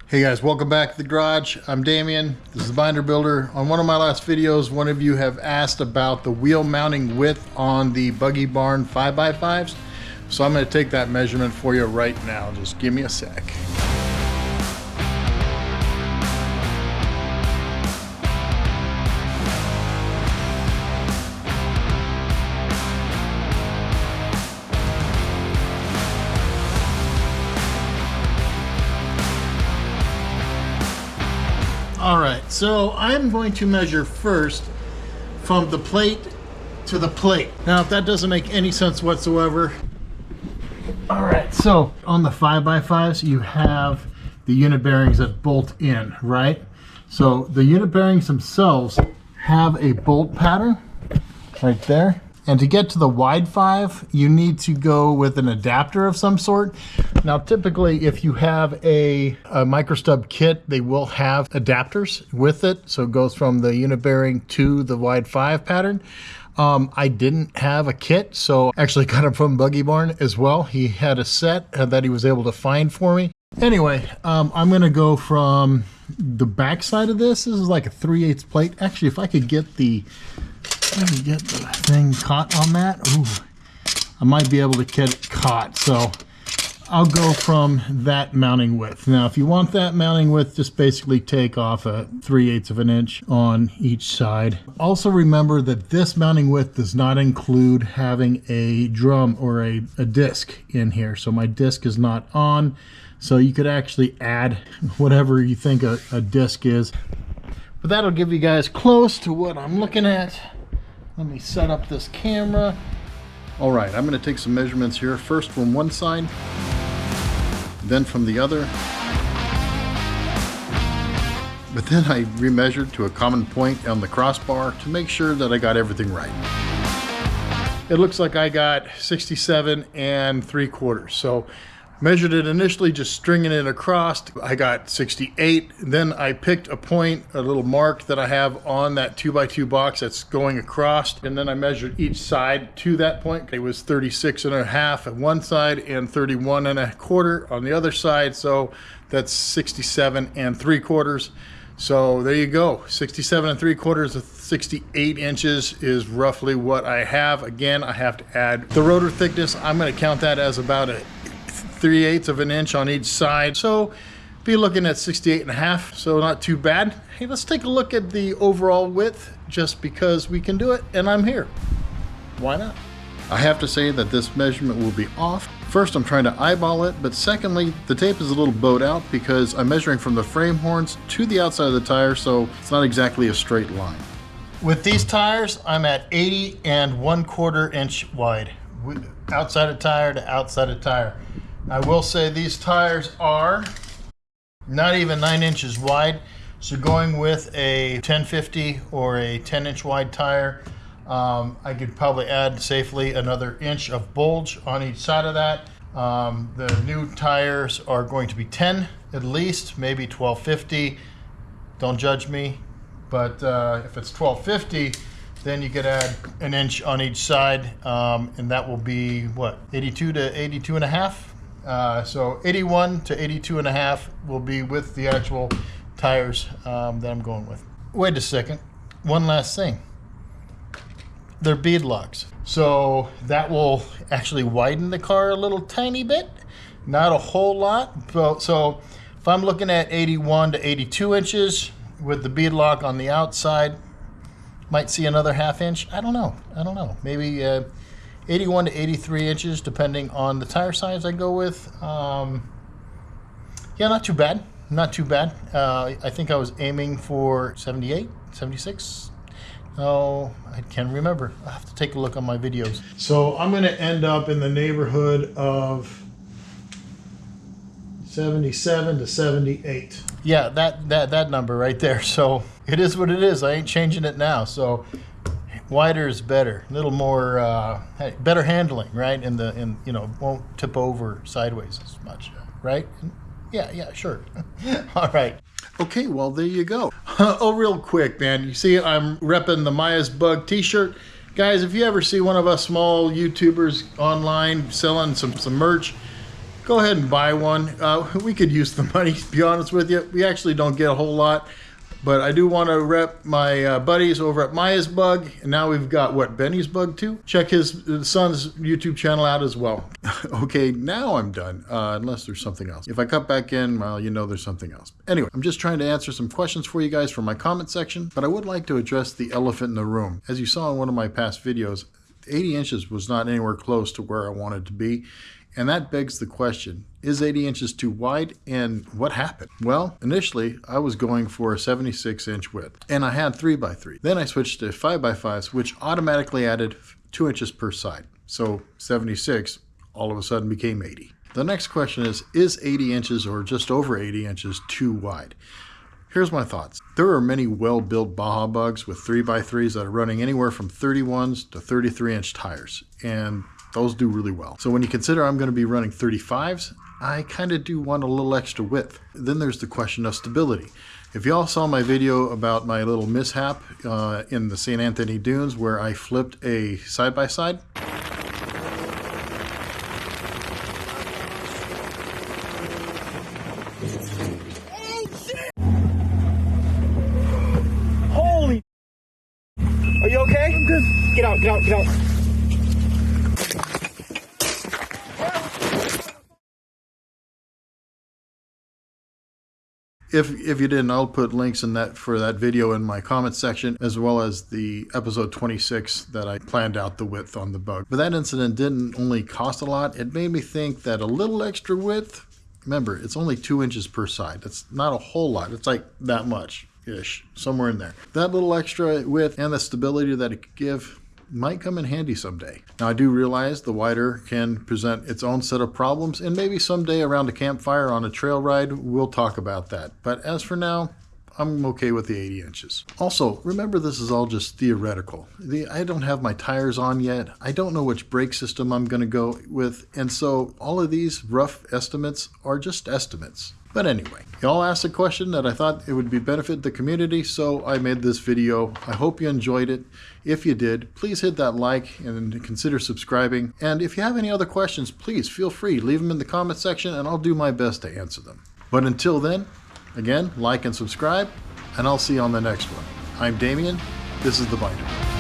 Hey guys, welcome back to the garage. I'm Damien. This is the Binder Builder. On one of my last videos, one of you have asked about the wheel mounting width on the Buggy Barn 5x5s. So I'm going to take that measurement for you right now. Just give me a sec. All right, so I'm going to measure first from the plate to the plate. Now, if that doesn't make any sense whatsoever. All right, so on the 5x5s, you have the unit bearings that bolt in, right? So the unit bearings themselves have a bolt pattern right there. And to get to the wide 5, you need to go with an adapter of some sort. Now, typically, if you have a micro stub kit, they will have adapters with it. So it goes from the unit bearing to the wide 5 pattern. I didn't have a kit, so actually got it from Buggy Barn as well. He had a set that he was able to find for me. Anyway, I'm gonna go from the back side of this. This is like a 3/8 plate. Actually, if I could get the thing caught on that, ooh, I might be able to get it caught. So I'll go from that mounting width. Now, if you want that mounting width, just basically take off a 3/8 of an inch on each side. Also remember that this mounting width does not include having a drum or a disc in here. So my disc is not on. So you could actually add whatever you think a disc is. But that'll give you guys close to what I'm looking at. Let me set up this camera. All right, I'm gonna take some measurements here. First from one side, then from the other. But then I remeasured to a common point on the crossbar to make sure that I got everything right. It looks like I got 67 3/4. So measured it initially, just stringing it across. I got 68. Then I picked a point, a little mark that I have on that 2x2 box that's going across. And then I measured each side to that point. It was 36.5 at one side and 31.25 on the other side. So that's 67 3/4. So there you go. 67 3/4 of 68 inches is roughly what I have. Again, I have to add the rotor thickness. I'm going to count that as about a 3/8 of an inch on each side. So be looking at 68.5, so not too bad. Hey, let's take a look at the overall width just because we can do it and I'm here. Why not? I have to say that this measurement will be off. First, I'm trying to eyeball it, but secondly, the tape is a little bowed out because I'm measuring from the frame horns to the outside of the tire, so it's not exactly a straight line. With these tires, I'm at 80 1/4 inch wide, outside of tire to outside of tire. I will say these tires are not even 9 inches wide. So going with a 1050 or a 10-inch wide tire, I could probably add safely another inch of bulge on each side of that. The new tires are going to be 10 at least, maybe 1250. Don't judge me, but if it's 1250, then you could add an inch on each side, and that will be what, 82 to 82.5. So 81 to 82.5 will be with the actual tires that I'm going with. Wait a second, one last thing. They're bead locks. So that will actually widen the car a little tiny bit, not a whole lot. So if I'm looking at 81 to 82 inches with the bead lock on the outside, might see another 1/2 inch. I don't know. Maybe 81 to 83 inches, depending on the tire size I go with. Yeah, not too bad. Not too bad. I think I was aiming for 78, 76. Oh, I can't remember. I'll have to take a look on my videos. So I'm going to end up in the neighborhood of 77 to 78. Yeah, that number right there. So it is what it is. I ain't changing it now. So wider is better, a little more better handling, right? And you know, won't tip over sideways as much, right? Yeah, sure. All right. Okay, well, there you go. Oh, real quick, man. You see I'm repping the Maya's Bug t-shirt. Guys, if you ever see one of us small YouTubers online selling some merch, go ahead and buy one. We could use the money, to be honest with you. We actually don't get a whole lot. But I do want to rep my buddies over at Maya's Bug. And now we've got, what, Benny's Bug too? Check his son's YouTube channel out as well. Okay, now I'm done, unless there's something else. If I cut back in, well, you know there's something else. Anyway, I'm just trying to answer some questions for you guys from my comment section, but I would like to address the elephant in the room. As you saw in one of my past videos, 80 inches was not anywhere close to where I wanted to be. And that begs the question, is 80 inches too wide, and what happened? Well, initially I was going for a 76-inch width, and I had 3x3. Then I switched to 5x5s, which automatically added 2 inches per side. So 76 all of a sudden became 80. The next question is 80 inches or just over 80 inches too wide? Here's my thoughts. There are many well-built Baja bugs with 3x3s that are running anywhere from 31s to 33-inch tires, and those do really well. So when you consider I'm going to be running 35s, I kind of do want a little extra width. Then there's the question of stability. If y'all saw my video about my little mishap in the St. Anthony Dunes where I flipped a side-by-side, Holy! Are you okay? I'm good. Get out, get out, get out. If you didn't, I'll put links in that for that video in my comment section, as well as the episode 26 that I planned out the width on the bug. But that incident didn't only cost a lot, it made me think that a little extra width, remember, it's only 2 inches per side. That's not a whole lot. It's like that much-ish, somewhere in there. That little extra width and the stability that it could give might come in handy someday. Now I do realize the wider can present its own set of problems, and maybe someday around a campfire on a trail ride we'll talk about that. But as for now, I'm okay with the 80 inches. Also, remember this is all just theoretical. I don't have my tires on yet. I don't know which brake system I'm going to go with, and so all of these rough estimates are just estimates. But anyway, y'all asked a question that I thought it would be benefit the community, so I made this video. I hope you enjoyed it. If you did, please hit that like and consider subscribing. And if you have any other questions, please feel free, leave them in the comment section and I'll do my best to answer them. But until then, again, like and subscribe, and I'll see you on the next one. I'm Damien, this is The Binder.